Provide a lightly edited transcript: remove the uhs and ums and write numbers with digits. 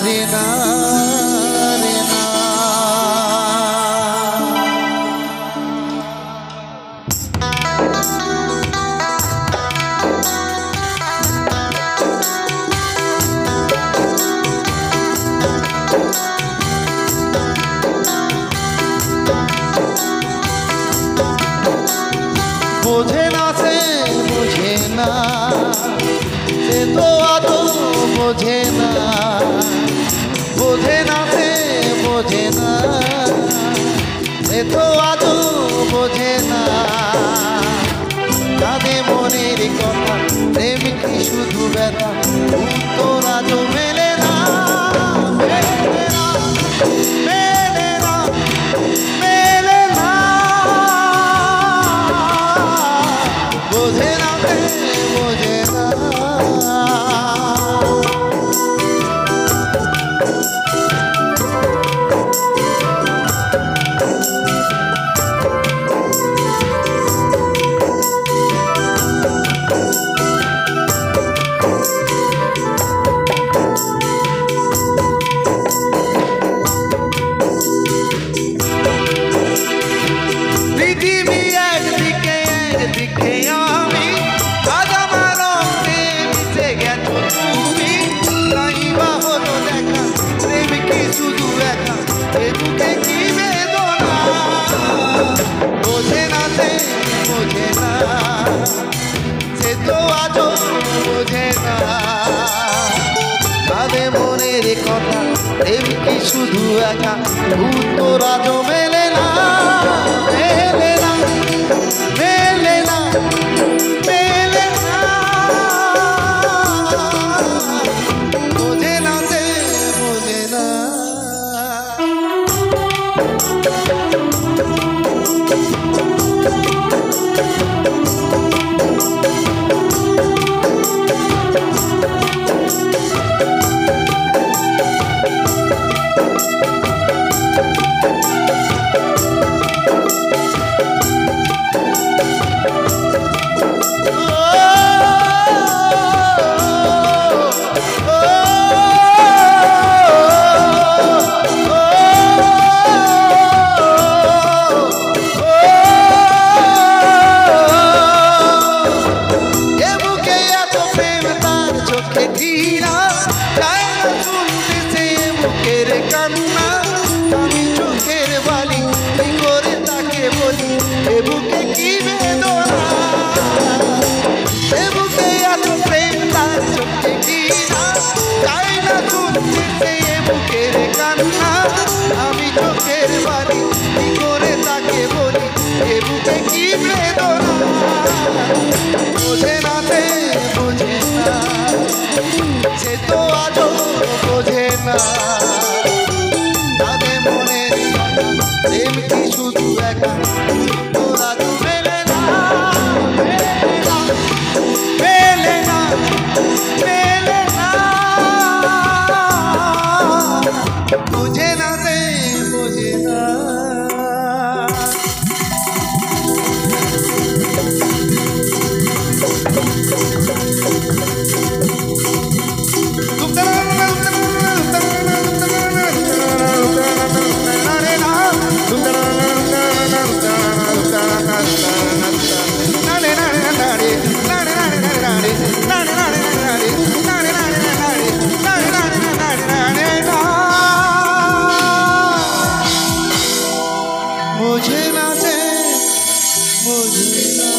রে না রে না। বোঝে না সে বোঝে না, সে তো আদৌ বোঝে না। বোঝে না সে বোঝে না, সে তো আদৌ বোঝে না। কাঁদে মনের কথা, প্রেম কি শুধু ব্যথা, উত্তর আজও মেলে না। মেলে না, মেলে না, মেলে না। বোঝে না সে বোঝে না। পৃথিবী একদিকে একদিকে আমি, আজ আমার রঙে মিশে গেছো তুমি। তাই বা হলো দেখা, প্রেম কি শুধু একা, এ বুকে কি বেদনা। বোঝে না সে বোঝে না, সে তো আজও বোঝে না। কাঁদে মনের কথা, প্রেম কি শুধু একা, উত্তর আজও মেলে না। মেলে না, মেলে না, মেলে না। বোঝে না সে বোঝে না। আমি চোখের বালি কি করে তাকে বলি, এ বুকে কি বেদনা। এ বুকে এত প্রেম তার চোখে কি না, চাই না শুনতে সে এ বুকের কান্না। আমি চোখের বালি কি করে তাকে বলি, এ বুকে কি বেদনা। বোঝে না সে বোঝে না, সে তো আজও বোঝে না। তাদের মনের প্রেম কি শুধু একা, তোরা তো মেলে না। মেলে না, মেলে না। বোঝে না সে বোঝে না। বোঝে না সে বোঝে না।